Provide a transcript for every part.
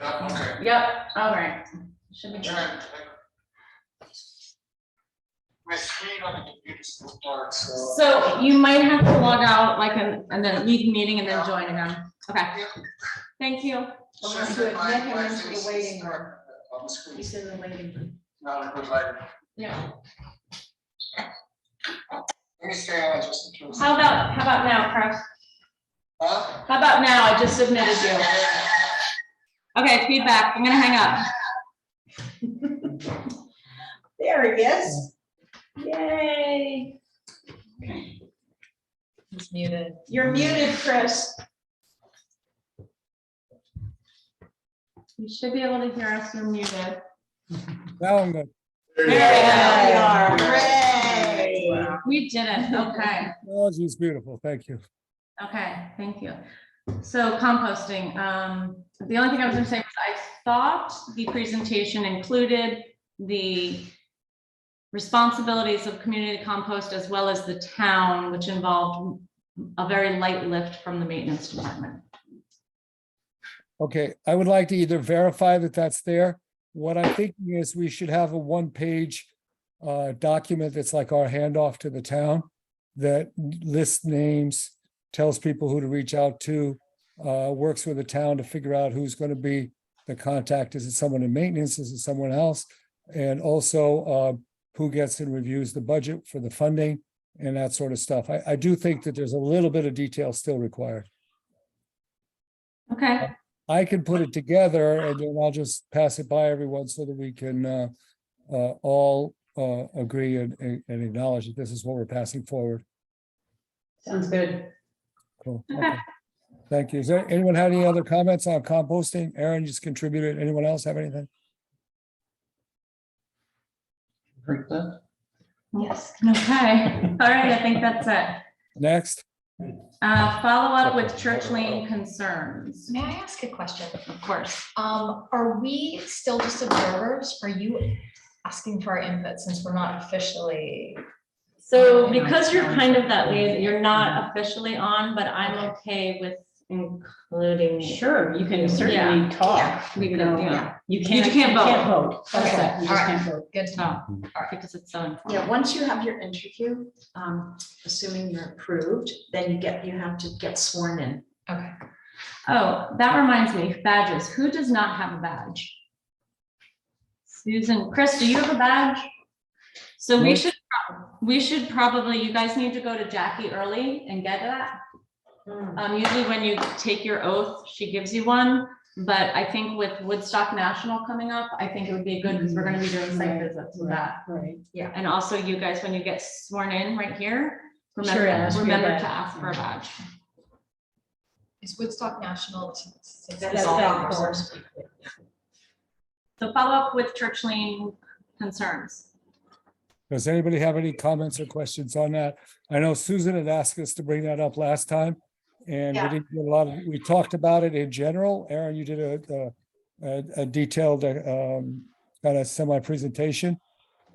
Okay. Yep, all right. Should be good. My screen on the computer is still dark, so. So you might have to log out like and then leave the meeting and then join again. Okay, thank you. Should Unless be you my- admit him my into face the is waiting room. On the screen. He's in the waiting room. Not a good light. Yeah. Let me stay on just in case. How about now, Chris? Huh? How about now? I just submitted you. Okay, feedback. I'm gonna hang up. There he is. Yay. He's muted. You're muted, Chris. You should be able to hear us. You're muted. Now I'm good. There There you you are. are. Hooray. We did it. Okay. Technology is beautiful. Thank you. Okay, thank you. So composting, the only thing I was gonna say was I thought the presentation included the responsibilities of community compost as well as the town, which involved a very light lift from the maintenance department. Okay, I would like to either verify that that's there. What I'm thinking is we should have a one-page document that's like our handoff to the town that lists names, tells people who to reach out to, works with the town to figure out who's going to be the contact. Is it someone in maintenance? Is it someone else? And also who gets and reviews the budget for the funding and that sort of stuff. I do think that there's a little bit of detail still required. Okay, I can put it together and then I'll just pass it by everyone so that we can all agree and acknowledge that this is what we're passing forward. Sounds good. Cool. Okay. Okay. Thank you. Is there anyone have any other comments on composting? Aaron just contributed. Anyone else have anything? Yes. okay. All right, I think that's it. Next, Follow up with church lane concerns, May I ask a question? of course. Are we still just observers? Are you asking for our input since we're not officially? So because you're kind of that way, you're not officially on, but I'm okay with including. Sure, you can Yeah. certainly talk. We You can, know, yeah. You You can't, can't vote. That's Okay, it. You just all right. can't vote. Good to know. No, because it's so informal. Yeah, once you have your interview, assuming you're approved, then you have to get sworn in. Okay. Oh, that reminds me, badges. Who does not have a badge? Susan, Chris, do you have a badge? So we should probably, you guys need to go to Jackie early and get that. Usually when you take your oath, she gives you one, but I think with Woodstock National coming up, I think it would be good because we're gonna be doing site visits with that. Right. And also you guys, when you get sworn in right here, Sure, ask for your remember badge. to ask for a badge. Is Woodstock National? That's all all for- So follow up with church lane concerns. does anybody have any comments or questions on that? I know Susan had asked us to bring that up last time. And we Yeah. didn't get a lot of, we talked about it in general. Aaron, you did a detailed kind of semi-presentation.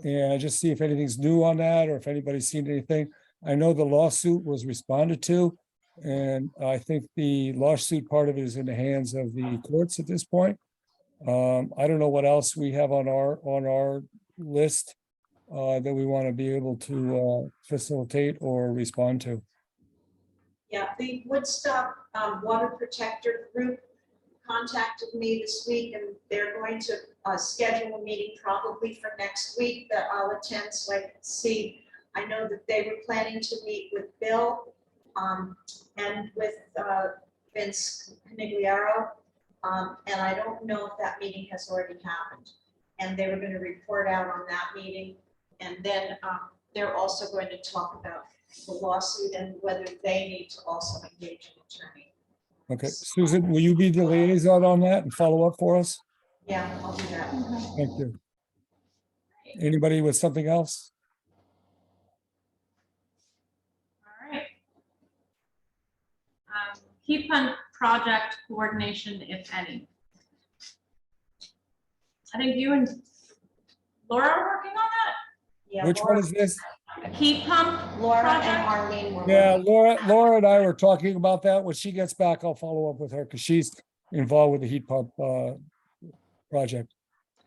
And I just see if anything's new on that or if anybody's seen anything. I know the lawsuit was responded to. And I think the lawsuit part of it is in the hands of the courts at this point. I don't know what else we have on our list that we want to be able to facilitate or respond to. Yeah, the Woodstock Water Protector Group contacted me this week and they're going to schedule a meeting probably for next week that I'll attend so I can see. I know that they were planning to meet with Bill and with Vince Canigliaro. And I don't know if that meeting has already happened. And they were going to report out on that meeting. And then they're also going to talk about the lawsuit and whether they need to also engage an attorney. Okay, Susan, will you be the liaison on that and follow up for us? Yeah, I'll do that. Thank you. Anybody with something else? All right. Heat pump project coordination, if any. I think you and Laura are working on that. Yeah, Which one is this? Heat pump Laura project? and Arlene were. Yeah, Laura and I were talking about that. When she gets back, I'll follow up with her because she's involved with the heat pump project.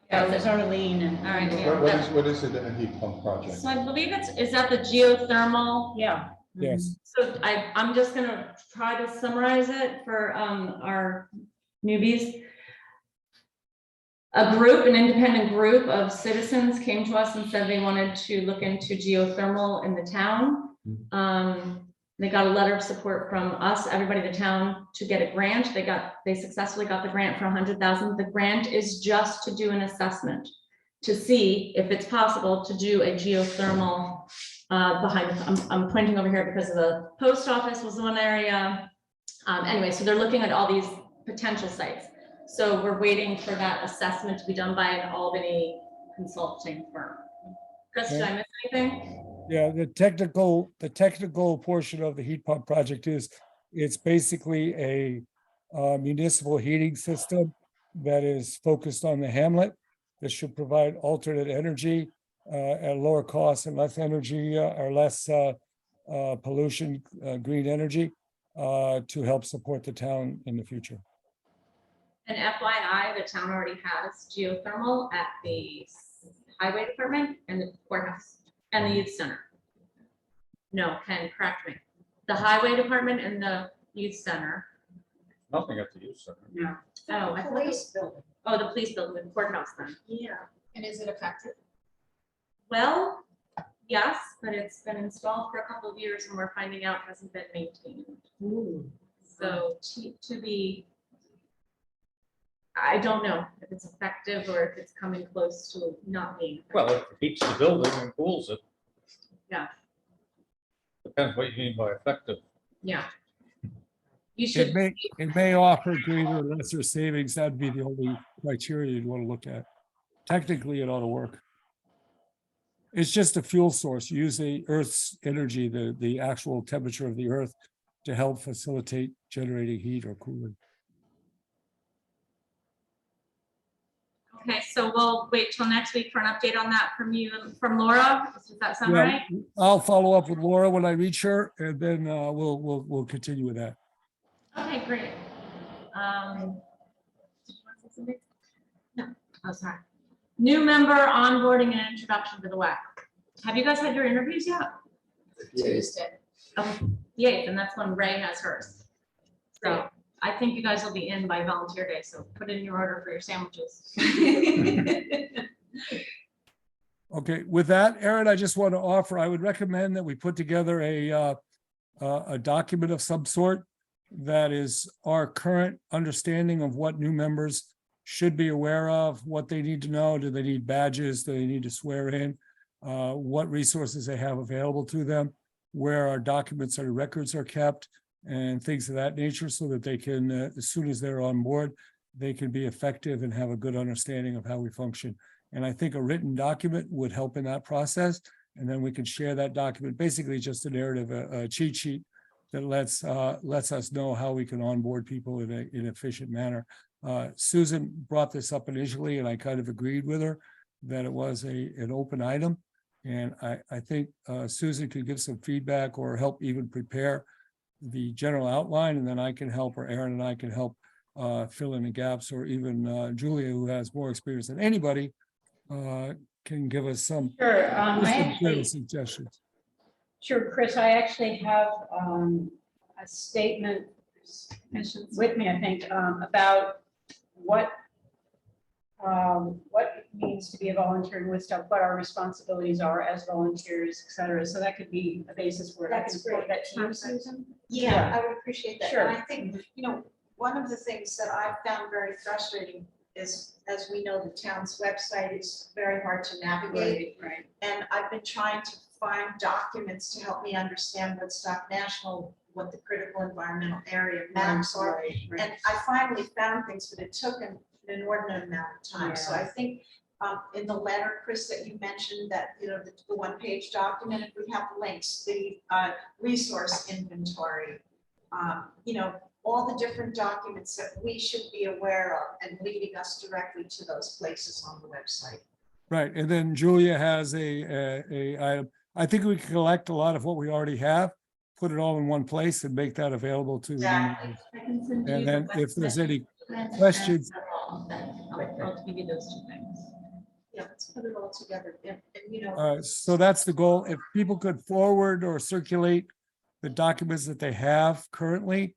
Yeah, there's Arlene and. All right, yeah. What is it, a heat pump project? So I believe is that the geothermal? Yeah. Yes, So I'm just gonna try to summarize it for our newbies. An independent group of citizens came to us and said they wanted to look into geothermal in the town. They got a letter of support from us, everybody in the town, to get a grant. They successfully got the grant for 100,000. The grant is just to do an assessment to see if it's possible to do a geothermal I'm pointing over here because of the post office was one area. Anyway, so they're looking at all these potential sites. So we're waiting for that assessment to be done by an Albany consulting firm. Chris, did I miss anything? yeah, the technical portion of the heat pump project is, it's basically a municipal heating system that is focused on the hamlet. That should provide alternate energy at lower cost and less energy or less pollution, green energy to help support the town in the future. And FYI, the town already has geothermal at the highway department and the courthouse and the youth center. No, Ken, correct me. The highway department and the youth center. Nothing at the youth center. No. Oh, I thought Police building, oh, the police building, the courthouse then. yeah. And is it effective? Well, yes, but it's been installed for a couple of years and we're finding out hasn't been maintained. So to be, I don't know if it's effective or if it's coming close to not being effective. Well, it heats the building and cools it. Yeah. Depends what you mean by effective. Yeah. You should, It may offer greater or lesser savings. That'd be the only criteria you'd want to look at. Technically, it ought to work. It's just a fuel source. You use the Earth's energy, the actual temperature of the Earth, to help facilitate generating heat or cooling. okay, so we'll wait till next week for an update on that from you, from Laura. Does that sound Yeah, right? I'll follow up with Laura when I reach her, and then we'll continue with that. Okay, great. Did you want to say something? No, oh, sorry. New member onboarding and introduction to the WEC. Have you guys had your interviews yet? Tuesday. Oh, yay, and that's when Ray has hers. So I think you guys will be in by volunteer day, so put in your order for your sandwiches. Okay, with that, Aaron, I just want to offer, I would recommend that we put together a document of some sort that is our current understanding of what new members should be aware of, what they need to know. Do they need badges? Do they need to swear in? What resources they have available to them, where our documents or records are kept, and things of that nature, so that they can, as soon as they're on board, they can be effective and have a good understanding of how we function. And I think a written document would help in that process. And then we can share that document, basically just a narrative, a cheat sheet that lets us know how we can onboard people in an efficient manner. Susan brought this up initially, and I kind of agreed with her that it was an open item. And I think Susan could give some feedback or help even prepare the general outline, and then I can help, or Aaron and I can help fill in the gaps, or even Julia, who has more experience than anybody, can give us some Sure, general suggestions. sure, Chris, I actually have a statement with me, I think, about what it means to be a volunteer in Woodstock, what our responsibilities are as volunteers, et cetera. So that could be a basis where I can That's forward great. that to you, Susan. Yeah, I would appreciate that. Sure. And I think, one of the things that I've found very frustrating is, as we know, the town's website is very hard to navigate. Right. And I've been trying to find documents to help me understand Woodstock National, what the critical environmental area maps are. Right. And I finally found things, but it took an inordinate amount of time. So Yeah. I think in the letter, Chris, that you mentioned, that, the one-page document, if we have the links, the resource inventory, all the different documents that we should be aware of, and leading us directly to those places on the website. Right, and then Julia has a item. I think we can collect a lot of what we already have, put it all in one place and make that available to. Exactly. I can send you And the then if there's website. any Questions? I'll give you those two things. Yeah, let's put it all together and, you know. So that's the goal. If people could forward or circulate the documents that they have currently.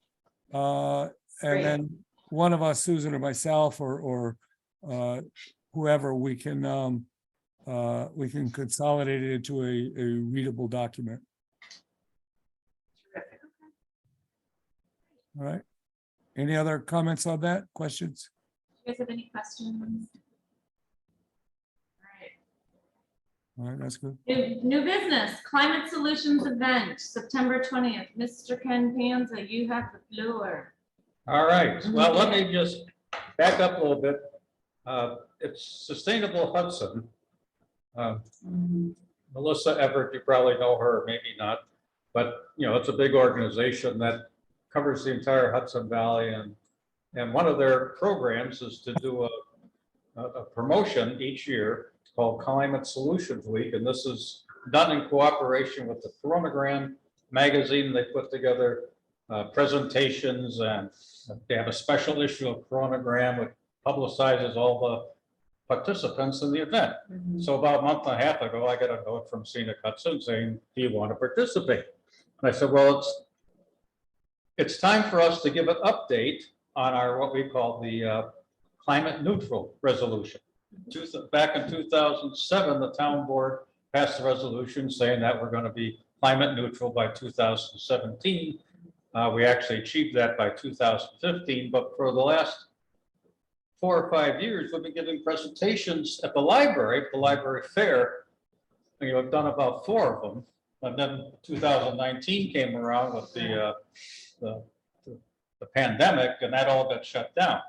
And Great. then one of us, Susan or myself or whoever, we can consolidate it into a readable document. Terrific. All right. Any other comments on that? Questions? You guys have any questions? All All right, that's good. right. New business, climate solutions event, September 20th. Mr. Ken Panza, you have the floor. All right, well, let me just back up a little bit. It's Sustainable Hudson. Melissa Everett, you probably know her, maybe not, but you know, it's a big organization that covers the entire Hudson Valley, and one of their programs is to do a promotion each year called Climate Solutions Week, and this is done in cooperation with the Coronagram magazine. They put together presentations, and they have a special issue of Coronagram which publicizes all the participants in the event. So about a month and a half ago, I got a note from Scenic Hudson saying, do you want to participate? And I said, well, it's time for us to give an update on our, what we call the climate neutral resolution. Back in 2007, the town board passed a resolution saying that we're going to be climate neutral by 2017. We actually achieved that by 2015, but for the last 4 or 5 years, we've been giving presentations at the library fair. And I've done about 4 of them. And then 2019 came around with the pandemic, and that all got shut down.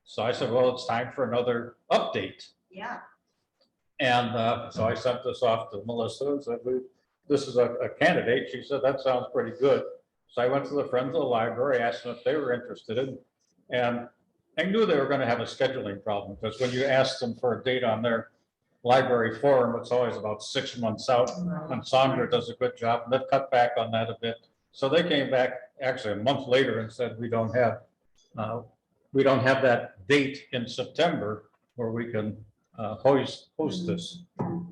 So I said, well, it's time for another update. Yeah. And so I sent this off to Melissa and said, this is a candidate. She said, that sounds pretty good. So I went to the Friends of the Library, asked them if they were interested in, and I knew they were going to have a scheduling problem, because when you ask them for a date on their library forum, it's always about 6 months out, and Sandra does a good job, and they've cut back on that a bit. So they came back actually a month later and said, we don't have that date in September where we can host this.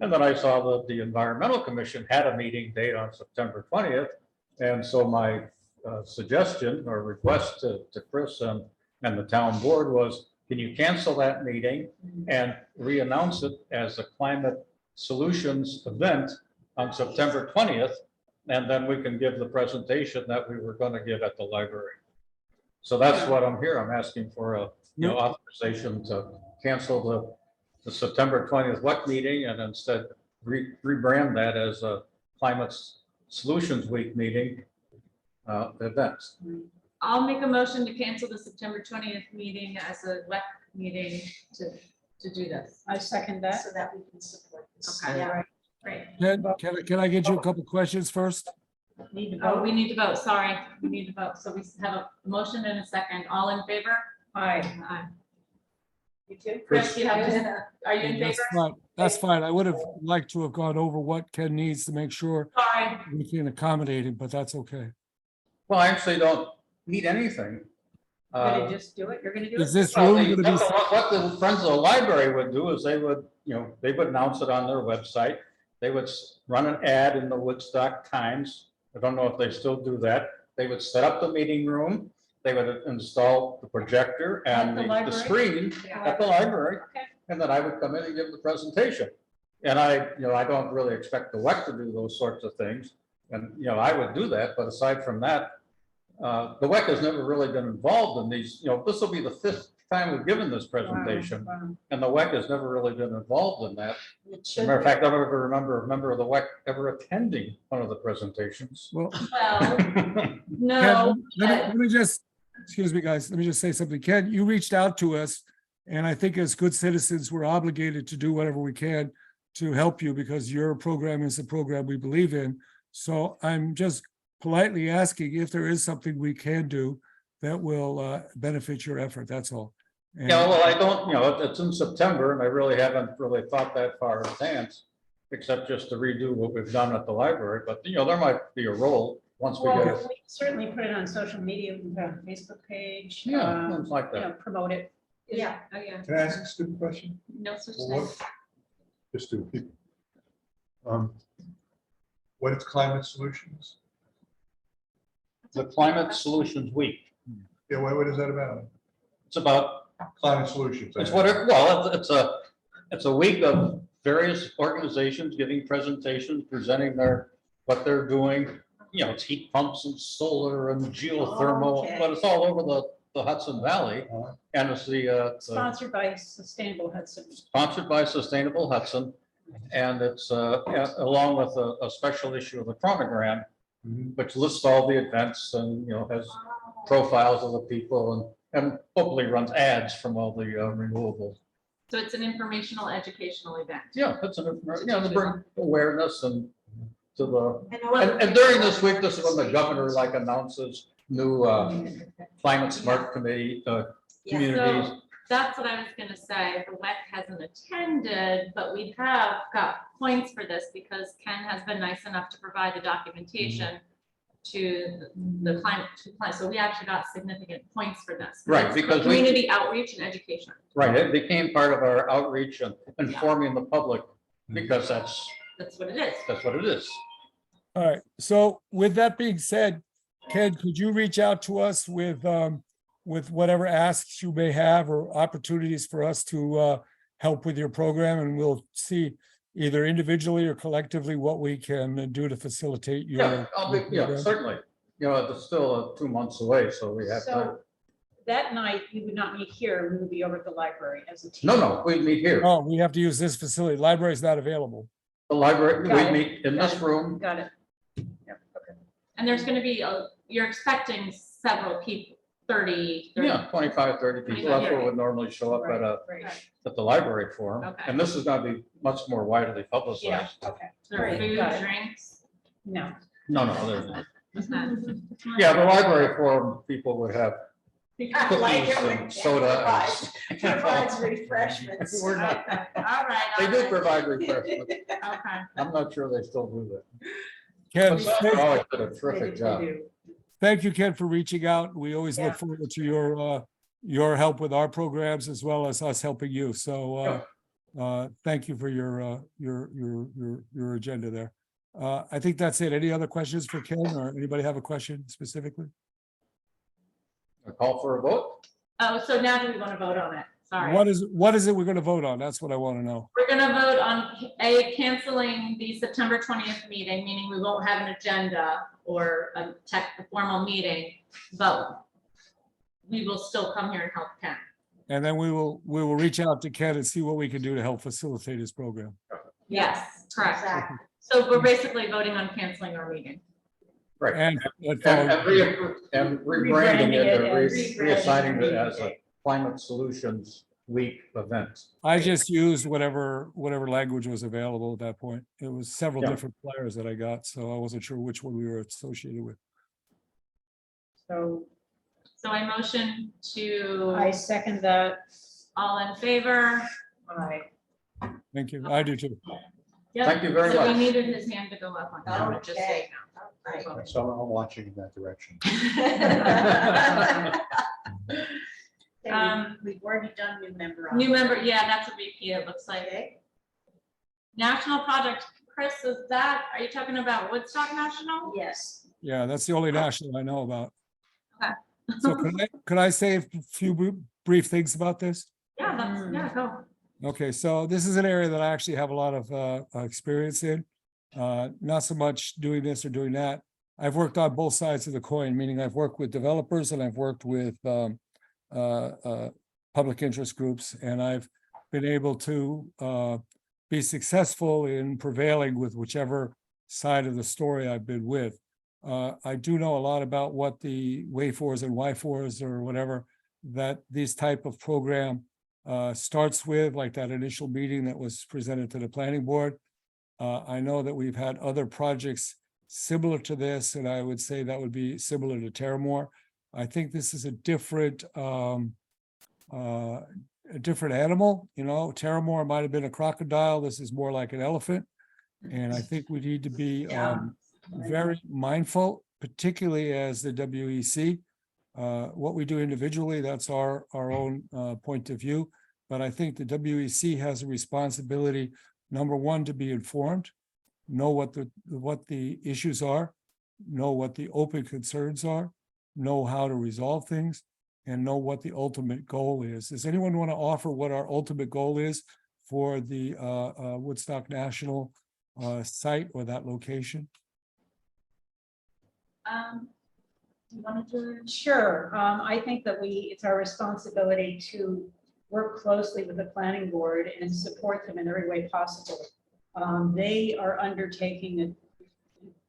And then I saw that the Environmental Commission had a meeting date on September 20th. And so my suggestion or request to Chris and the town board was, can you cancel that meeting and re-announce it as a climate solutions event on September 20th? And then we can give the presentation that we were going to give at the library. So that's what I'm here. I'm asking for a authorization to cancel the September 20th WEC meeting and instead rebrand that as a Climate Solutions Week meeting event. I'll make a motion to cancel the September 20th meeting as a WEC meeting to do this. I second that. So that we can support this. Okay. Yeah. Great. Can I get you a couple questions first? Need to Oh, vote. we need to vote. Sorry, we need to vote. So we have a motion and a second. All in favor? Aye. Aye. You too? Chris, you have to, are you in That's favor? fine. That's fine. I would have liked to have gone over what Ken needs to make sure Sorry. we can accommodate him, but that's okay. Well, I actually don't need anything. You're gonna just do it? You're gonna do Is it? this Well, room the- gonna be? what the Friends of the Library would do is they would announce it on their website. They would run an ad in the Woodstock Times. I don't know if they still do that. They would set up the meeting room. They would install the projector and At the the library? screen Yeah. at the library. Okay. And then I would come in and give the presentation. And I don't really expect the WEC to do those sorts of things. And, I would do that, but aside from that, the WEC has never really been involved in these, this will be the 5th time we've given this presentation. Wow. And the WEC has never really been involved in that. It As a should matter of be. fact, I don't ever remember a member of the WEC ever attending one of the presentations. Well, Well, Ken, no. let me just, excuse me, guys, let me just say something. Ken, you reached out to us, and I think as good citizens, we're obligated to do whatever we can to help you because your program is a program we believe in. So I'm just politely asking if there is something we can do that will benefit your effort, that's all. And- Yeah, well, I don't, it's in September and I really haven't really thought that far in advance, except just to redo what we've done at the library. But, there might be a role once we Well, get it. we certainly put it on social media, we put it on Facebook page. Yeah, things like You that. know, promote it. Yeah. Oh, yeah. Can I ask a stupid question? No such Well, thing. what- Just to people. What is climate solutions? The Climate Solutions Week. Yeah, what is that about? It's about, Climate solutions. it's well, it's a week of various organizations giving presentations, presenting what they're doing. You know, it's heat pumps and solar and geothermal, Okay. but it's all over the Hudson Valley. Uh-huh. And it's Sponsored by Sustainable Hudson. sponsored by Sustainable Hudson. And it's along with a special issue of the chronogram, Mhm. which lists all the events and, you know, has profiles of the people and hopefully runs ads from all the renewables. So it's an informational, educational event. Yeah, that's to bring awareness and to the, I know other and during people- this week, this is when the governor like announces new climate smart committee Yeah. communities. So that's what I was gonna say. The WEC hasn't attended, but we have got points for this because Ken has been nice enough to provide the documentation to the climate. So we actually got significant points for this. Right, It's because we- community outreach and education. Right, it became part of our outreach and informing the public because that's That's what it is. what it is. All right, so with that being said, Ken, could you reach out to us with whatever asks you may have or opportunities for us to help with your program, and we'll see either individually or collectively what we can do to facilitate your. Yeah, program. certainly. You know, it's still 2 months away, so we have to. So that night, we would not meet here, we would be over at the library as a team. No, we meet here. Oh, we have to use this facility. Library is not available. The library, Got we it. meet in this room. Got it. And there's gonna be, you're expecting several people, 30. Yeah, 25, 30 people. That's what would normally show up Right. at the library forum. Okay. And this is gonna be much more widely Yeah, publicized. okay. There are Right, food, got it. drinks. No. No, there's not. Okay. Yeah, the library forum people would have I like it cookies when and Ken soda. provides refreshments. We're not, Okay. All right. they all do right. provide refreshments. Okay. I'm not sure they still do that. Ken, But Sandra always did a terrific They job. do. thank you, Ken, for reaching out. We always Yeah. look forward to your help with our programs as well as us helping you. So thank you for your agenda there. I think that's it. Any other questions for Ken, or anybody have a question specifically? A call for a vote? Oh, so now do we want to vote on it? Sorry. What is it we're gonna vote on? That's what I want to know. We're gonna vote on canceling the September 20th meeting, meaning we won't have an agenda or a formal meeting, but we will still come here and help Ken. And then we will reach out to Ken and see what we can do to help facilitate his program. Yes, correct. Exactly. So we're basically voting on canceling our meeting. Right. And And rebranding it or Rebranding reassigning it it. as a Climate Solutions Week event. I just used whatever language was available at that point. It was several Yeah. different flyers that I got, so I wasn't sure which one we were associated with. So So I motion to, I second that. all in favor? I Thank you. I do too. Yep. Thank you very So we much. needed his hand to go up on that, just so you Okay. know. Right. So I'm watching in that direction. We've already done new member. New member, yeah, that's a repeat, it looks like. Okay. National project, Chris, is that, are you talking about Woodstock National? Yes. Yeah, that's the only national I know about. Okay. So could I say a few brief things about this? Yeah, that's, yeah, go. Okay, so this is an area that I actually have a lot of experience in. Not so much doing this or doing that. I've worked on both sides of the coin, meaning I've worked with developers and I've worked with public interest groups, and I've been able to be successful in prevailing with whichever side of the story I've been with. I do know a lot about what the WAY4s and Y4s or whatever that these type of program starts with, like that initial meeting that was presented to the planning board. I know that we've had other projects similar to this, and I would say that would be similar to Terramore. I think this is a different animal, you know. Terramore might have been a crocodile. This is more like an elephant. And I think we need to be very mindful particularly as the WEC. What we do individually, that's our own point of view. But I think the WEC has a responsibility, number one, to be informed, know what the issues are, know what the open concerns are, know how to resolve things, and know what the ultimate goal is. Does anyone want to offer what our ultimate goal is for the Woodstock National site or that location? You wanted to? Sure, I think that it's our responsibility to work closely with the planning board and support them in every way possible. They are undertaking a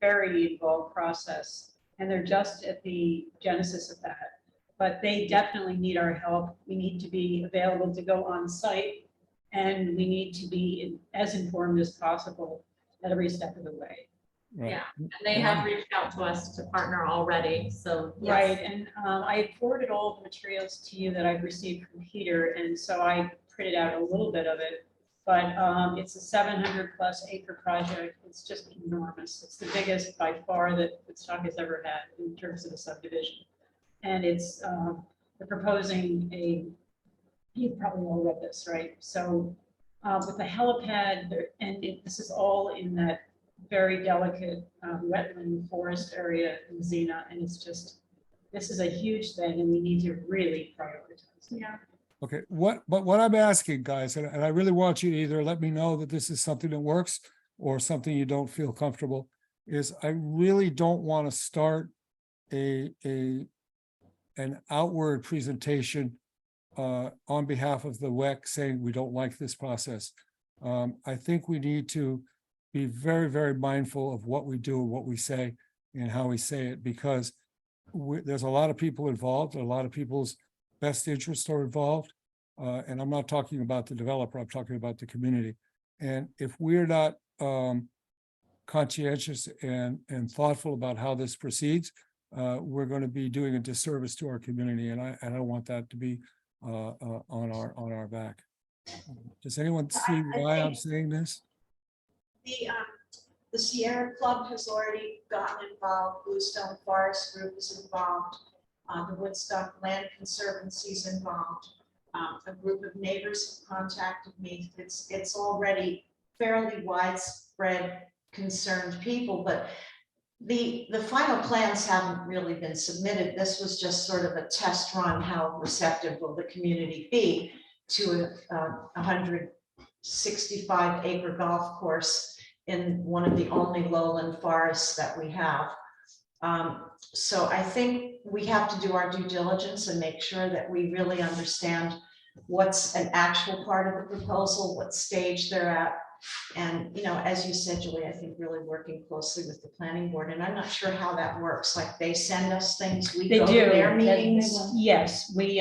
very involved process, and they're just at the genesis of that. But they definitely need our help. We need to be available to go on site, and we need to be as informed as possible at every step of the way. Right. Yeah, and they have reached out to us to partner already, so. yes. Right, and I forwarded all the materials to you that I've received from Peter, and so I printed out a little bit of it. But it's a 700+ acre project. It's just enormous. It's the biggest by far that Woodstock has ever had in terms of a subdivision. And it's, they're proposing you probably all read this, right? So with the helipad, this is all in that very delicate wetland forest area in Xena, and it's just, this is a huge thing, and we need to really prioritize. Yeah. Okay, but what I'm asking, guys, and I really want you to either let me know that this is something that works or something you don't feel comfortable, is I really don't want to start an outward presentation on behalf of the WEC saying we don't like this process. I think we need to be very, very mindful of what we do and what we say and how we say it, because there's a lot of people involved, a lot of people's best interests are involved. And I'm not talking about the developer, I'm talking about the community. And if we're not conscientious and thoughtful about how this proceeds, we're going to be doing a disservice to our community. And I don't want that to be on our back. Does anyone see why I'm saying this? The Sierra Club has already gotten involved, Bluestone Forest Group is involved, the Woodstock Land Conservancy is involved. A group of neighbors have contacted me. It's already fairly widespread concerned people, but the final plans haven't really been submitted. This was just sort of a test run. How receptive will the community be to a 165 acre golf course in one of the only lowland forests that we have? So I think we have to do our due diligence and make sure that we really understand what's an actual part of the proposal, what stage they're at. And, you know, as you said, Julie, I think really working closely with the planning board, and I'm not sure how that works. Like they send us things, we They go to do. their meetings. Yes, we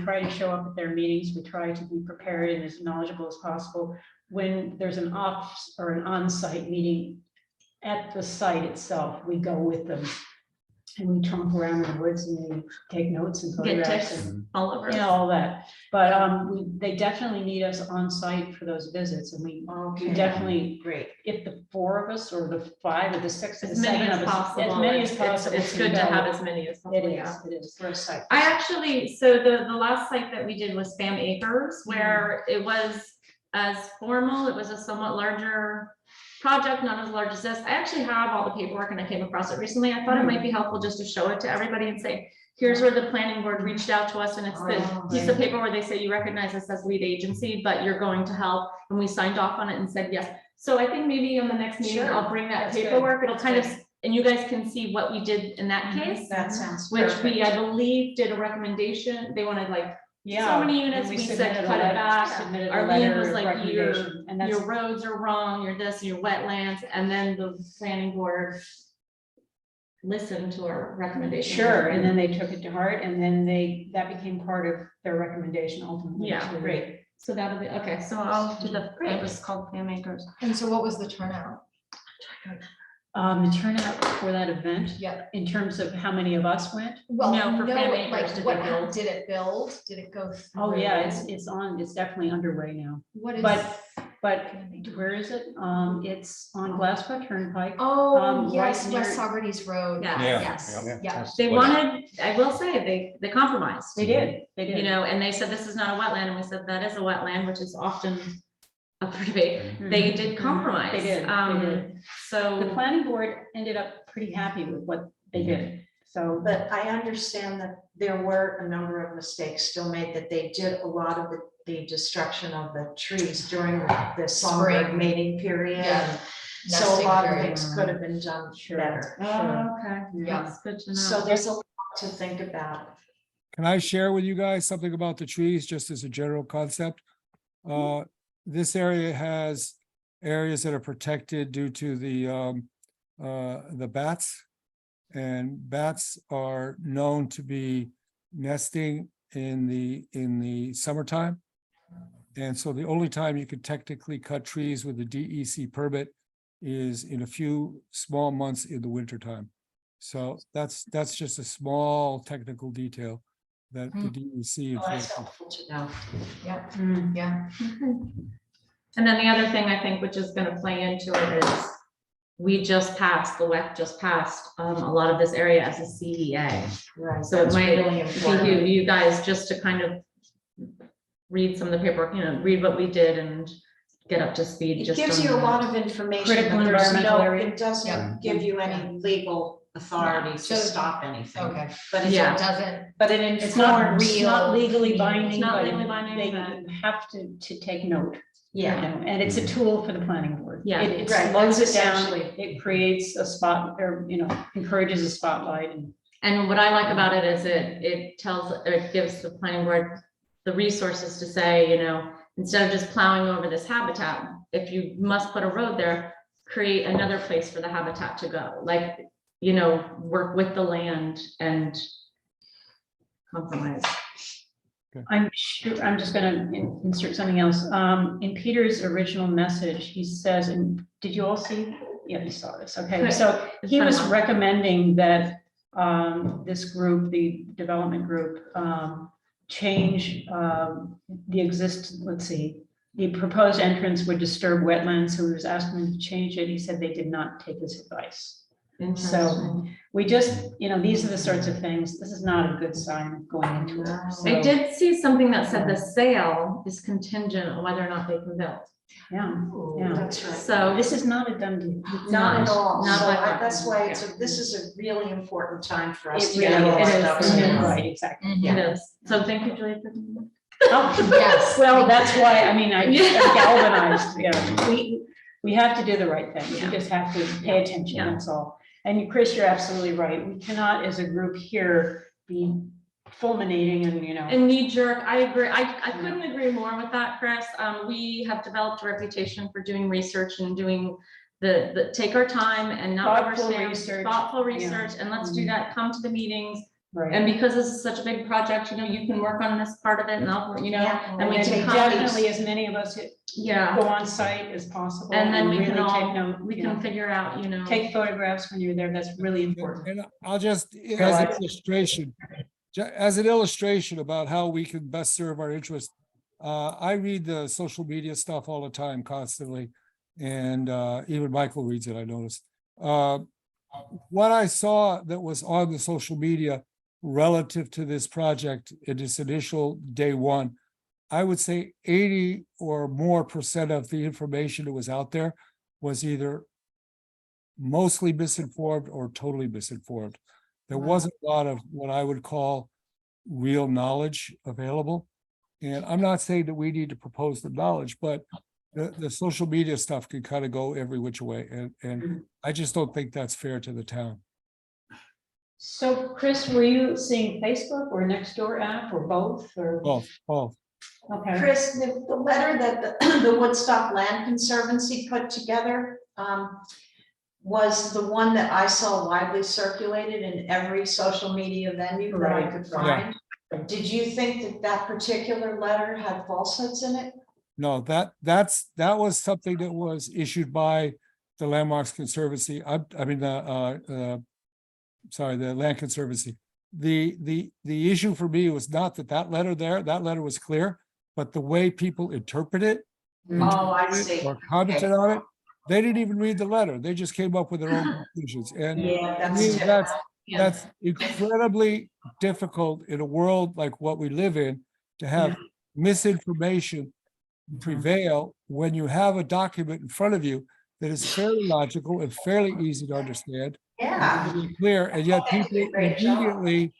try to show up at their meetings. We try to be prepared and as knowledgeable as possible. When there's an off or an on-site meeting at the site itself, we go with them. And we tromp around in the woods and we take notes and Get photographs tips and, all over. you know, all that. But they definitely need us on site for those visits, and we definitely, Great. if the 4 of us or the 5 or the 6 or the As many 7 as of us, possible. as many as It's- possible. It's can good to go. have as many as It possible, is, yeah. it is. For a site. I actually, so the last site that we did was Spam Acres, where it was as formal, it was a somewhat larger project, not as large as this. I actually have all the paperwork and I came across it recently. I thought it might be helpful just to show it to everybody and say, here's where the planning board reached out to us, and it's the piece of paper where they say you recognize us as lead agency, but you're going to help, and we signed off on it and said yes. So I think maybe on the next meeting, Sure. I'll bring that That's good. paperwork. It'll That's kind of, good. and you guys can see what we did in that case, That sounds which perfect. we, I believe, did a recommendation. They wanted like Yeah. so many and units, we said submitted a cut it letter- back. submitted a Arlene letter was of like, recommendation, and that's your roads are wrong, your this, your wetlands, and then the planning board listened to our recommendation. sure, and then they took it to heart, and then that became part of their recommendation ultimately. Yeah, too. Great. So that'll be, okay, so I'll do the, it was called Spam Acres. And so what was the turnout? The turnout for that event, Yeah. in terms of how many of us went. Well, No, for Fan like, Acres, did what, it build? did it build? Did it go through? Oh, yeah, it's definitely underway now. What is? but- but where is it? It's on Glassboro Turnpike. Oh, right yes, near- West Saugerties Road. Yeah. Yes, Yeah. yeah. They wanted, I will say, they compromised. They did, they did. You know, and they said, this is not a wetland, and we said, that is a wetland, which is often a pretty big, they did compromise. They did, they did. The So, planning board ended up pretty happy with what they did, so. But I understand that there were a number of mistakes still made, that they did a lot of the destruction of the trees during the summer Spring. mating period. Yeah. So a Nesting lot of period. things could have been done Sure. better. oh, okay, Yeah. that's good to know. So there's a lot to think about. Can I share with you guys something about the trees, just as a general concept? This area has areas that are protected due to the bats. And bats are known to be nesting in the summertime. And so the only time you could technically cut trees with a DEC permit is in a few small months in the wintertime. So that's just a small technical detail that the DEC. Oh, that's enforces. helpful to know. Yeah, Mm. yeah. And then the other thing I think, which is gonna play into it, is we just passed, the WEC just passed, a lot of this area as a CEA. Right. So it that's might really be important. you guys just to kind of read some of the paperwork, you know, read what we did and get up to speed. It just gives on you a that. lot of information, Critical but there's environmental no, area. it doesn't give you any legal authority So- to stop anything. Okay, But it, Yeah. it doesn't, but it It's not, informs. it's not legally Real- binding, It's not but legally binding, they but- have to take note. you Yeah, know, And it's a tool for the planning board. Yeah. It Right, slows that's it down, essentially- it creates a spot, or, you know, encourages a spotlight and. And what I like about it is it tells, or it gives the planning board the resources to say, you know, instead of just plowing over this habitat, if you must put a road there, create another place for the habitat to go, like, you know, work with the land and compromise. I'm sure, I'm just gonna insert something else. In Peter's original message, he says, and did you all see? Yeah, you saw this, okay, Good. so It's he been a was while. recommending that this group, the development group, change the let's see, the proposed entrance would disturb wetlands, so he was asking them to change it. He said they did not take his advice. So we just, you know, these are the sorts of things, this is not a good sign going into it. I So, did see something that said the sale is contingent on whether or not they can build. yeah, yeah. that's right. So This is not a done deal. Not at all. Not So at all. that's why this is a really important time for us It to really get all is. our It ducks is. in a It row. Right, exactly. it is. So thank you, Julie, for doing that. Oh, yes. well, that's why, I mean, I'm Yeah. galvanized, yeah, we have to do the right thing, Yeah. we just have to pay attention, Yeah. that's all. And Chris, you're absolutely right, we cannot, as a group here, be fulminating and, you know. And knee jerk, I agree. I couldn't agree more with that, Chris. We have developed a reputation for doing research and doing the take our time and not Thoughtful overstay, research. thoughtful Yeah. research, and let's do that. Come to the meetings. Right. And because this is such a big project, you know, you can work on this part of it and I'll, you know, Yeah, and we And can come. definitely as many of us Yeah, go on site as possible. and then we really can take all, note, we you can know, figure out, you know. take photographs when you're there, that's really important. And I'll just, as an illustration, as an illustration about how we can best serve our interest. I read the social media stuff all the time, constantly, and even Michael reads it, I noticed. What I saw that was on the social media relative to this project in its initial day one, I would say 80 or more % of the information that was out there was either mostly misinformed or totally misinformed. There wasn't a lot of what I would call real knowledge available. And I'm not saying that we need to propose the knowledge, but the social media stuff can kind of go every which way. And I just don't think that's fair to the town. So Chris, were you seeing Facebook or Nextdoor app or both or? Both. Okay. Chris, the letter that the Woodstock Land Conservancy put together was the one that I saw widely circulated in every social media venue that I could find. Did you think that particular letter had falsehoods in it? No, that was something that was issued by the Landmarks Conservancy. I mean, the Land Conservancy. The issue for me was not that letter was clear, but the way people interpret it Oh, I see. or commented on it, they didn't even read the letter. They just came up with their own conclusions. And Yeah, to that's me, typical. that's incredibly difficult in a world like what we live in, to have misinformation prevail when you have a document in front of you that is fairly logical and fairly easy to understand, Yeah. and clear, and yet Thank you. people Great job. immediately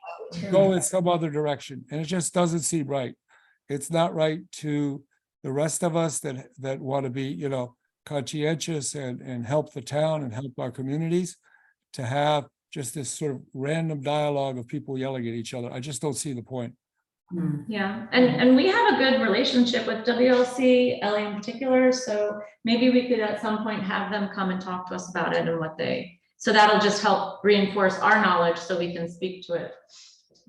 go in some other direction, and it just doesn't seem right. It's not right to the rest of us that want to be, you know, conscientious and help the town and help our communities, to have just this sort of random dialogue of people yelling at each other. I just don't see the point. Yeah, and we have a good relationship with WLC, Ellie in particular, so maybe we could at some point have them come and talk to us about it and what they, so that'll just help reinforce our knowledge so we can speak to it.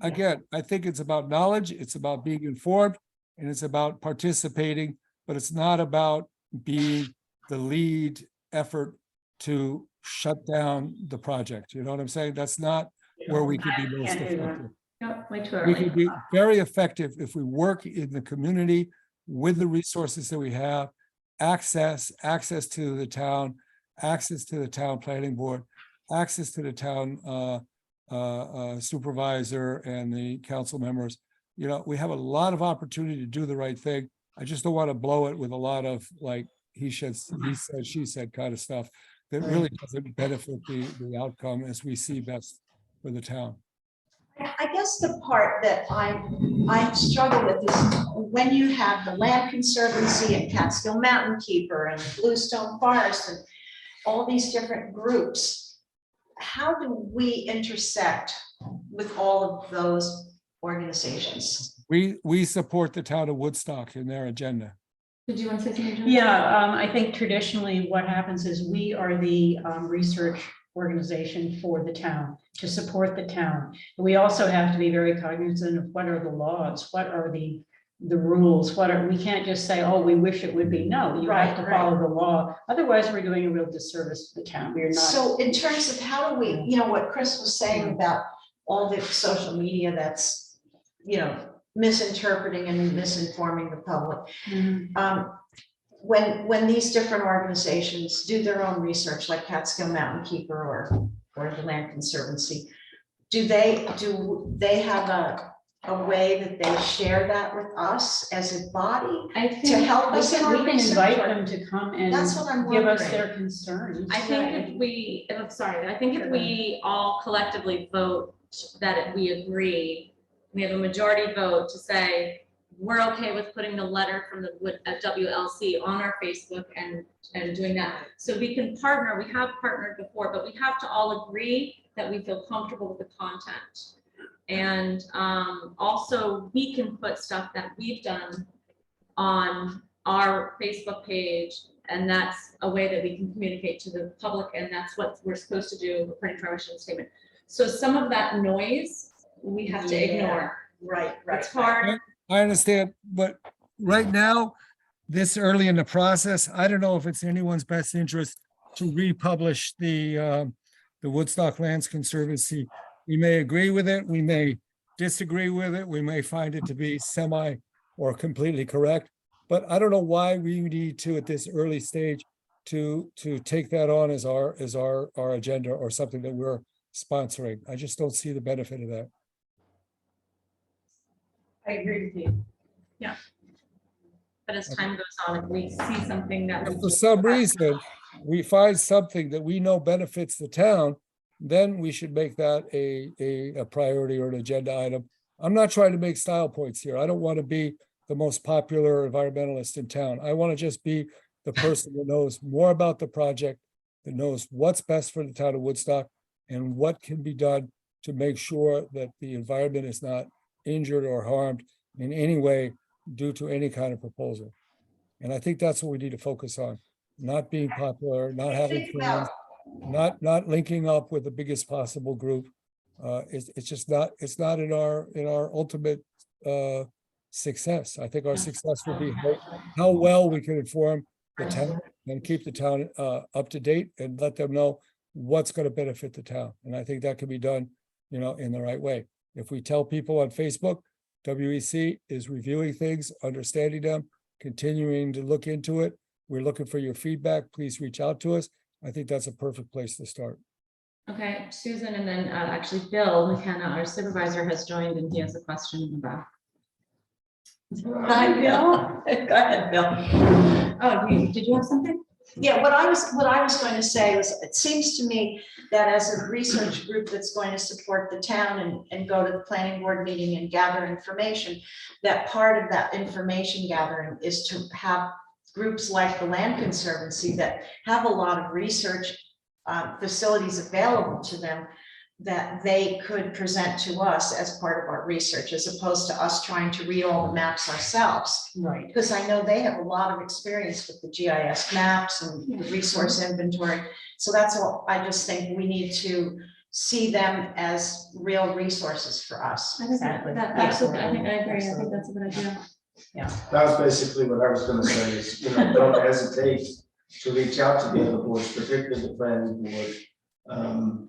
Again, I think it's about knowledge, it's about being informed, and it's about participating, but it's not about being the lead effort to shut down the project. You know what I'm saying? That's not where we could be most Can't do that. effective. Yep, way too We early. can be very effective if we work in the community with the resources that we have, access to the town, access to the town planning board, access to the town supervisor and the council members. You know, we have a lot of opportunity to do the right thing. I just don't want to blow it with a lot of like he said, she said kind of stuff that really doesn't benefit the outcome as we see best for the town. I guess the part that I struggle with is when you have the Land Conservancy and Catskill Mountain Keeper and Bluestone Forest and all these different groups, how do we intersect with all of those organizations? We support the town of Woodstock in their agenda. Did you want to say something, Jen? Yeah, I think traditionally what happens is we are the research organization for the town, to support the town. We also have to be very cognizant of what are the laws, what are the rules, we can't just say, oh, we wish it would be. No, you have to Right, follow the law. Otherwise, we're doing a real disservice to the town. We are not. So in terms of how do we, you know, what Chris was saying about all the social media that's, you know, misinterpreting and misinforming the public. Mhm. When these different organizations do their own research, like Catskill Mountain Keeper or the Land Conservancy, do they have a way that they share that with us as a body I to think, help us in our We can research? invite or- them to come and That's what I'm give us wondering. their concerns. I think if we, I'm sorry, I think if we all collectively vote that we agree, we have a majority vote to say, we're okay with putting the letter from the WLC on our Facebook and doing that. So we can partner, we have partnered before, but we have to all agree that we feel comfortable with the content. And also we can put stuff that we've done on our Facebook page, and that's a way that we can communicate to the public, and that's what we're supposed to do according to our mission statement. So some of that noise we have to ignore. Right, It's hard. I understand, but right now, this early in the process, I don't know if it's in anyone's best interest to republish the Woodstock Lands Conservancy. We may agree with it, we may disagree with it, we may find it to be semi or completely correct, but I don't know why we need to, at this early stage, to take that on as our agenda or something that we're sponsoring. I just don't see the benefit of that. I agree with you. But as time goes on, if we see something that. If for some reason, we find something that we know benefits the town, then we should make that a priority or an agenda item. I'm not trying to make style points here. I don't want to be the most popular environmentalist in town. I want to just be the person that knows more about the project, that knows what's best for the town of Woodstock and what can be done to make sure that the environment is not injured or harmed in any way due to any kind of proposal. And I think that's what we need to focus on, not being popular, not having Think friends, not linking up with the biggest possible group. It's just not, it's not in our ultimate success. I think our success will be how well we can inform the town and keep the town up to date and let them know what's going to benefit the town. And I think that can be done, you know, in the right way. If we tell people on Facebook, WEC is reviewing things, understanding them, continuing to look into it. We're looking for your feedback. Please reach out to us. I think that's a perfect place to start. Okay, Susan, and then actually Bill McKenna, our supervisor, has joined and he has a question in the back. Hi, Bill. Go ahead, Bill. Oh, did you have something? Yeah, what I was going to say was, it seems to me that as a research group that's going to support the town and go to the planning board meeting and gather information, that part of that information gathering is to have groups like the Land Conservancy that have a lot of research facilities available to them that they could present to us as part of our research, as opposed to us trying to read all the maps ourselves. Right. Because I know they have a lot of experience with the GIS maps and the resource inventory. So that's all, I just think we need to see them as real resources for us. Exactly. Absolutely, I think I agree. I think that's a good idea. That was basically what I was gonna say is, don't hesitate to reach out to the other boards, particularly the planning board.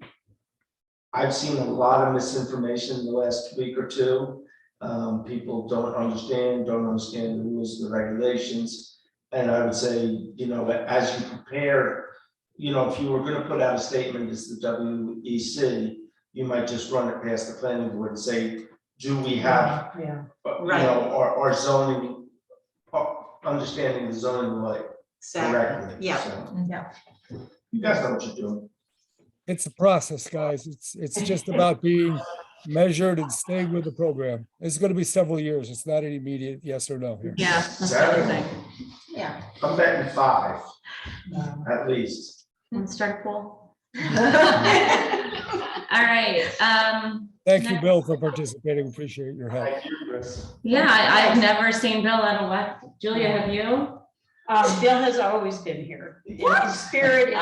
I've seen a lot of misinformation in the last week or two. People don't understand the rules, the regulations. And I would say, as you prepare, if you were gonna put out a statement as the WEC, you might just run it past the planning board and say, do we have, our zoning, understanding the zoning like correctly? Yeah. So, Yeah. you guys know what you're doing. It's a process, guys. It's just about being measured and staying with the program. It's going to be several years. It's not an immediate yes or no here. Yeah, that's the other thing. Yeah. I'm betting 5, at least. Let's start a poll. All right, Thank you, Bill, for participating. Appreciate your help. Thank you, Chris. yeah, I've never seen Bill at a WEC. Julia, have you? Bill has always been here. In spirit.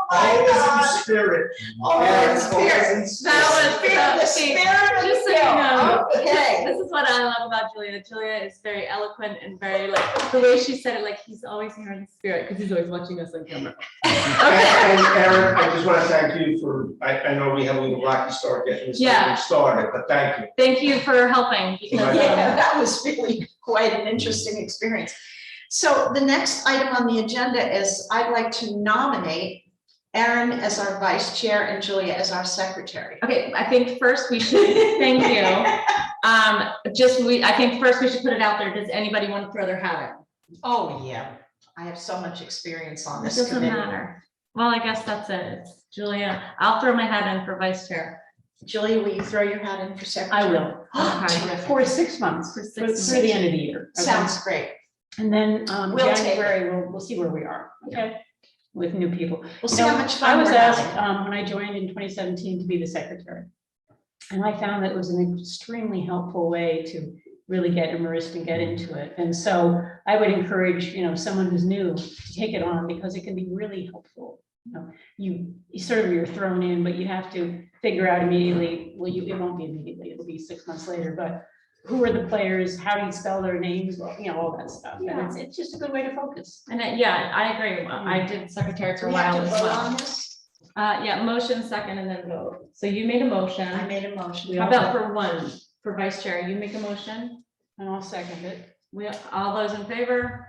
Always in spirit. Always in spirit. That was The spirit of just so you know. Okay. This is what I love about Julia. Julia is very eloquent and very the way she said it, he's always here in spirit because he's always watching us on camera. And Aaron, I just want to thank you for, I know we have a little rocky start getting this Yeah. thing started, but thank you. Thank you for helping because Yeah, that was really quite an interesting experience. So the next item on the agenda is I'd like to nominate Aaron as our vice chair and Julia as our secretary. okay, I think first we should thank you. I think first we should put it out there. Does anybody want to throw their hat in? Oh, yeah. I have so much experience on It this doesn't committee. matter. Well, I guess that's it. It's Julia. I'll throw my hat in for vice chair. Julia, will you throw your hat in for secretary? I will. Okay. For 6 months, For through 6 the end of the year. Okay? Sounds great. And then We'll take January, we'll see where we are, okay? With new people. We'll see how much I fun was we're asked having. when I joined in 2017 to be the secretary. And I found that it was an extremely helpful way to really get immersed and get into it. And so I would encourage, someone who's new to take it on because it can be really helpful. You sort of, you're thrown in, but you have to figure out immediately, well, it won't be immediately, it'll be 6 months later, but who are the players, how do you spell their names, well, all that stuff. And it's just a good way to focus. And yeah, I agree. I did secretary for a Do we have while to as vote on well. this? Yeah, motion second and then vote. So you made a motion. I made a motion. How about for vice chair? You make a motion. And I'll second it. All those in favor?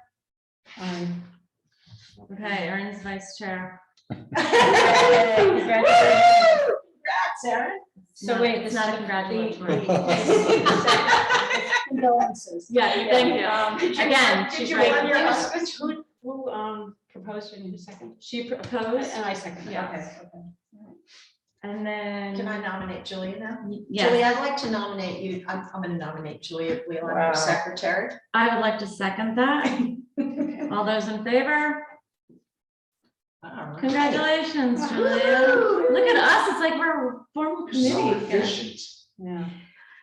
Um, Okay, Erin's vice chair. Congratulations. Congrats, Aaron. So No, wait, it's this not a is congratulatory. Condolences. Yeah, thank you. Again, Did she's you right. want your husband? Who proposed and you second? She proposed, And I second. Yes. and then. Can I nominate Julia now? Yes, Julia, I'd like to nominate you. I'm going to nominate Julia Wheeler Wow. for secretary. I would like to second that. All those in favor? All right. Congratulations, Julia. Look at us, it's like we're a formal So committee. efficient. Yeah.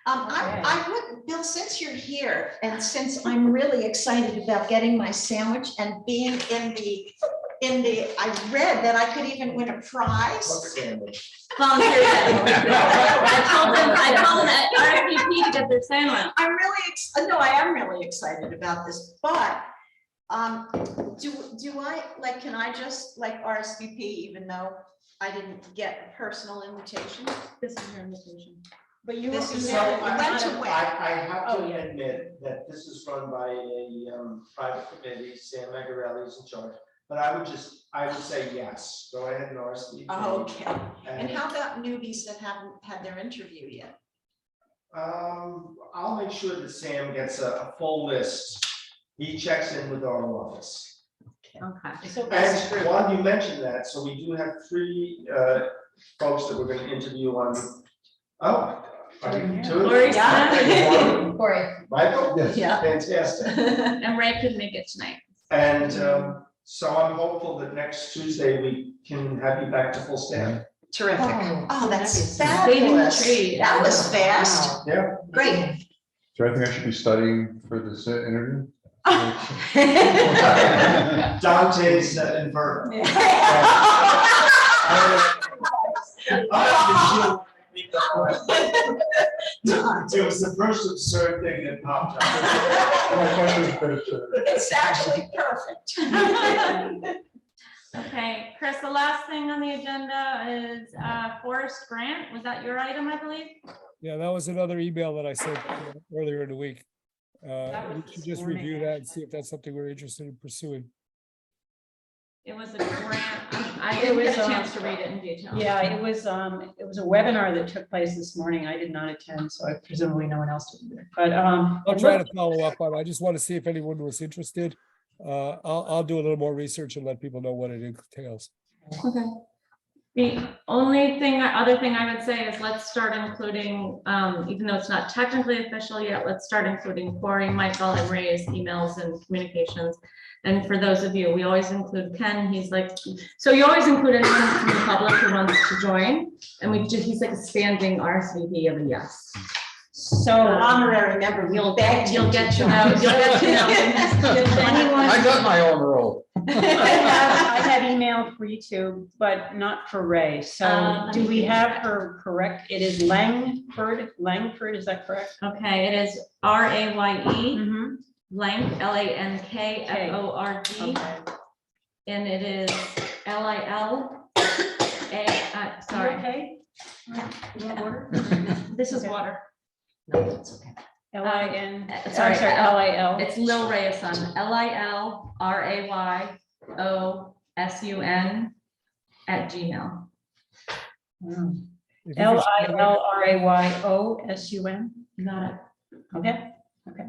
I would, Bill, since you're here and since I'm really excited about getting my sandwich and being I read that I could even win a prize. What's the sandwich? Volunteer day. I told them at RSVP to get their sandwich. I'm really, no, I am really excited about this, but do I, can I just RSVP even though I didn't get a personal invitation? This is your invitation. But you This is So went so- to I have Oh, to yeah. admit that this is run by a private committee, Sam Magarelli is in charge. But I would say yes, go ahead and RSVP. Okay, and how about newbies that haven't had their interview yet? I'll make sure that Sam gets a full list. He checks in with our office. Okay. So And while you mentioned that, so we do have 3 folks that we're gonna interview on. Oh. are you two? Lori's Yeah. Corey. Michael? Yes. Yeah. Fantastic. And Ray could make it tonight. And so I'm hopeful that next Tuesday we can have you back to full staff. Terrific. Oh, Oh, that's Saving the fabulous. tree. That was fast. Yeah. Great. Is there anything I should be studying for this interview? Dante's Inferno. It was the first absurd thing that popped up. It's actually perfect. Okay, Chris, the last thing on the agenda is Forest Grant. Was that your item, I believe? Yeah, that was another email that I sent earlier in the week. That was We should this just morning, review that and see if that's something we're interested in pursuing. It was a grant. I It didn't get a was, chance to read it in detail. Yeah, it was a webinar that took place this morning. I did not attend, so I presumably no one else did either. But I'll it try to looked- follow up on it. I just want to see if anyone was interested. I'll do a little more research and let people know what it entails. Okay. The only thing, other thing I would say is let's start including, even though it's not technically official yet, let's start including Corey, Michael, and Ray's emails and communications. And for those of you, we always include Ken. He's like, so you always include anyone from the public who wants to join. And he's like a standing RSVP of a yes. So Honorary member, we'll beg You'll get to know, you'll get to know. If anyone- I got my own role. I have emailed for you two, but not for Ray. So let do me we see. have her correct? It is Langford, is that correct? Okay, it is RAYE, Mm-hmm. Lank, LANKFORD. Okay. And it is LIL. Sorry, Okay. You want water? this is Okay. water. L-I-N, sorry, sorry, L-I-L. It's Lil Rayasun, LILRAYOSUN @gmail. If you could- LilrayOsun. Got it. Okay, okay.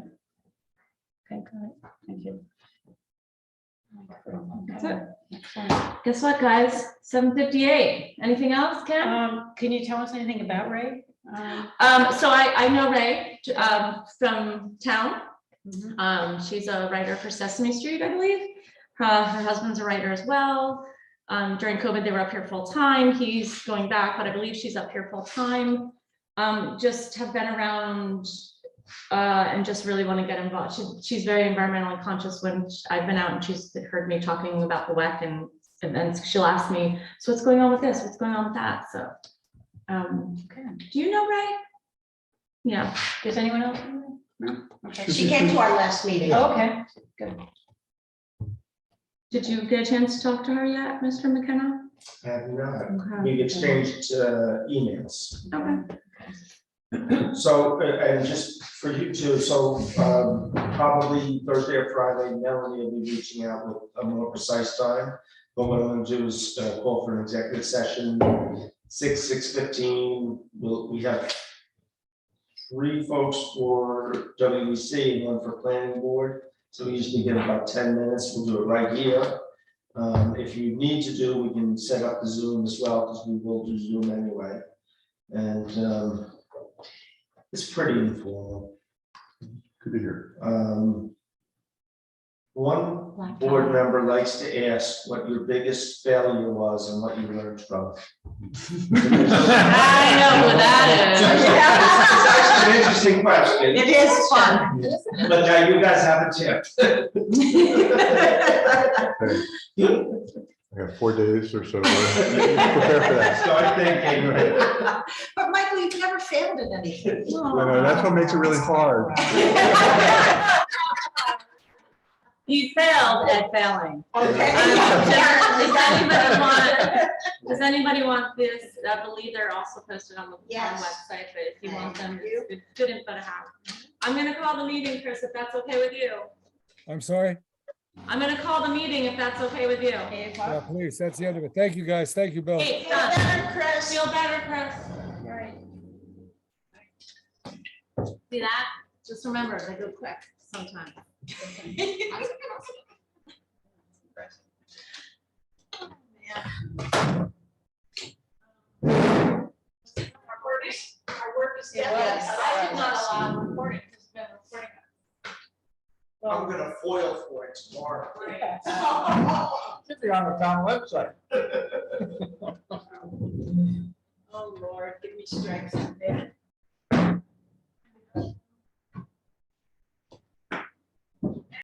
Okay, got it. Thank you. That's it. Guess what, guys? 7:58. Anything else, Ken? Can you tell us anything about Ray? So I know Ray, from town. Mhm. She's a writer for Sesame Street, I believe. Her husband's a writer as well. During COVID, they were up here full time. He's going back, but I believe she's up here full time. Just have been around and just really want to get involved. She's very environmentally conscious. When I've been out and she's heard me talking about the WEC and then she'll ask me, so what's going on with this? What's going on with that? So, Okay. do you know Ray? Yeah. Does anyone else? No? Okay. She came to our last meeting. Oh, okay, good. Did you get a chance to talk to her yet, Mr. McKenna? Have not. Okay. We've exchanged emails. Okay. So, and just for you too, so probably Thursday or Friday, Melanie will be reaching out with a more precise time. But what I'm gonna do is call for an executive session, 6:15. We have 3 folks for WEC and 1 for planning board. So we usually get about 10 minutes. We'll do it right here. If you need to do, we can set up the Zoom as well, because we will do Zoom anyway. And it's pretty informal. Good to hear. One board member likes to ask what your biggest failure was and what you learned from it. I know who that It's actually an interesting question, It is fun. but now you guys have a tip. I have 4 days or so. Prepare for that. Start thinking. But Michael, you've never failed at anything. I know, that's what makes it really hard. He failed at failing. Okay. Does anybody want this? I believe they're also posted on the town Yes. website, but if you want them, Thank you. it's good info to have. I'm gonna call the meeting, Chris, if that's okay with you. I'm sorry. I'm gonna call the meeting if that's okay with you. Yeah, please, that's the end of it. Thank you, guys. Thank you, Bill. Hey, Feel done. better, Chris. Feel better, Chris. See that? Just remember, they go quick sometimes. Our work is It done. was. I did not allow recording, it's been recording. I'm gonna foil for it tomorrow. Should be on the town website. Oh, Lord, give me strength.